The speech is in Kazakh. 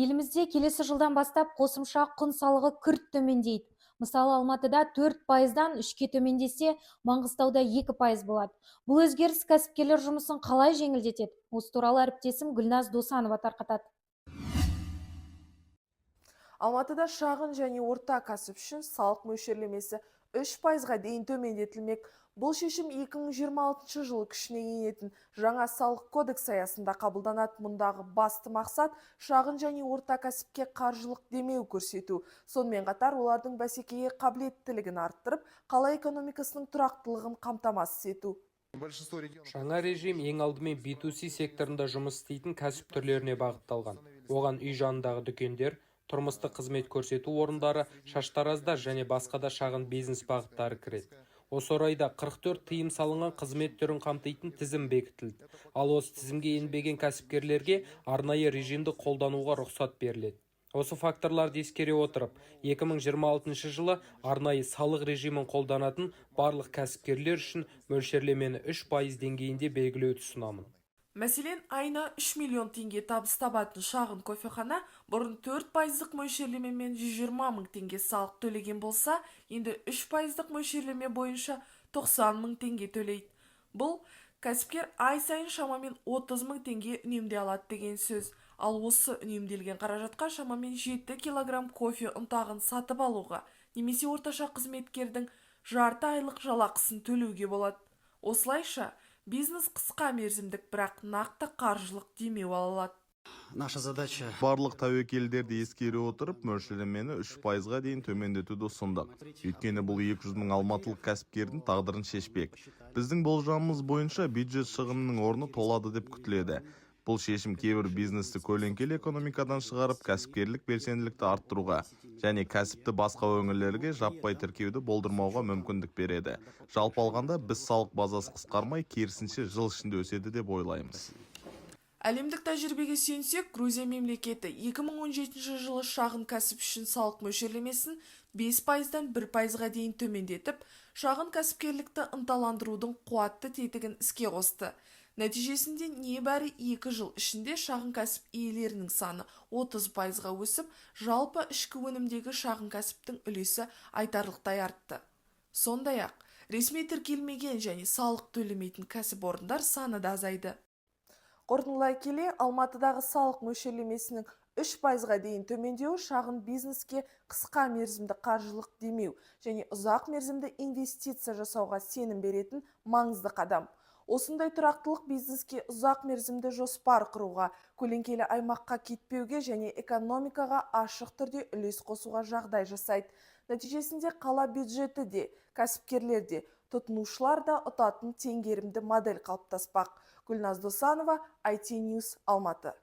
Елімізде келесі жылдан бастап қосымша құн салығы күрт төмендейді. Мысалы, Алматыда 4%-дан 3-ке төмендесе, Маңғыстауда 2% болады. Бұл өзгеріс кәсіпкерлер жұмысын қалай жеңілдетеді? Осы туралы әріптесім Гүлназ Досанова тарқатады. Алматыда шағын және орта кәсіп үшін салық мөлшерлемесі 3%-ға дейін төмендетілмек. Бұл шешім 2026 жылы күшіне енетін жаңа салық кодекс аясында қабылданады. Мұндағы басты мақсат шағын және орта кәсіпке қаржылық демеу көрсету. Сонымен қатар олардың бәсекеге қабілеттілігін арттырып, қала экономикасының тұрақтылығын қамтамасыз ету. Жаңа режим ең алдымен B2C секторында жұмыс істейтін кәсіп түрлеріне бағытталған. Оған үй жанындағы дүкендер, тұрмыстық қызмет көрсету орындары, шаштараздар және басқа да шағын бизнес бағыттары кіреді. Осы орайда 44 тыйым салынған қызмет түрін қамтитын тізім бекітілді. Ал осы тізімге енбеген кәсіпкерлерге арнайы режимді қолдануға рұқсат беріледі. Осы факторларды ескере отырып, 2026 жылы арнайы салық режимін қолданатын барлық кәсіпкерлер үшін мөлшерлемені 3% деңгейінде белгілеуді ұсынамын. Мәселен, айына 3 миллион теңге табыс табатын шағын кофехана бұрын 4%-ық мөлшерлемемен 120 мың теңге салық төлеген болса, енді 3%-ық мөлшерлеме бойынша 90 мың теңге төлейді. Бұл кәсіпкер ай сайын шамамен 30 мың теңге үнемдей алады деген сөз. Ал осы үнемделген қаражатқа шамамен 7 килограмм кофе ұнтағын сатып алуға, немесе орташа қызметкердің жарты айлық жалақысын төлеуге болады. Осылайша, бизнес қысқа мерзімдік, бірақ нақты қаржылық демеу ала алады. Наша задача Барлық тәуекелдерді ескере отырып, мөлшерлемені 3%-ға дейін төмендетуді ұсындық. Өйткені бұл 200 мың алматылық кәсіпкердің тағдырын шешпек. Біздің болжамымыз бойынша бюджет шығынының орны толады деп күтіледі. Бұл шешім кейбір бизнесті көлеңкелі экономикадан шығарып, кәсіпкерлік белсенділікті арттыруға және кәсіпті басқа өңірлерге жаппай тіркеуді болдырмауға мүмкіндік береді. Жалпы алғанда біз салық базасы қысқармай, керісінше жыл ішінде өседі деп ойлаймыз. Әлемдік тәжірибеге сүйенсек, Грузия мемлекеті 2017 жылы шағын кәсіп үшін салық мөлшерлемесін 5%-дан 1%-ға дейін төмендетіп, шағын кәсіпкерлікті ынталандырудың қуатты тетігін іске қосты. Нәтижесінде небәрі 2 жыл ішінде шағын кәсіп иелерінің саны 30%-ға өсіп, жалпы ішкі өнімдегі шағын кәсіптің үлесі айтарлықтай артты. Сондай-ақ, ресми тіркелмеген және салық төлемейтін кәсіпорындар саны да азайды. Қорытындылай келе, Алматыдағы салық мөлшерлемесінің 3%-ға дейін төмендеуі шағын бизнеске қысқа мерзімді қаржылық демеу және ұзақ мерзімді инвестиция жасауға сенім беретін маңызды қадам. Осындай тұрақтылық бизнеске ұзақ мерзімді жоспар құруға, көлеңкелі аймаққа кетпеуге және экономикаға ашық түрде үлес қосуға жағдай жасайды. Нәтижесінде қала бюджеті де, кәсіпкерлер де, тұтынушылар да ұтатын теңгерімді модель қалыптаспақ. Гүлназ Досанова, IT News, Алматы.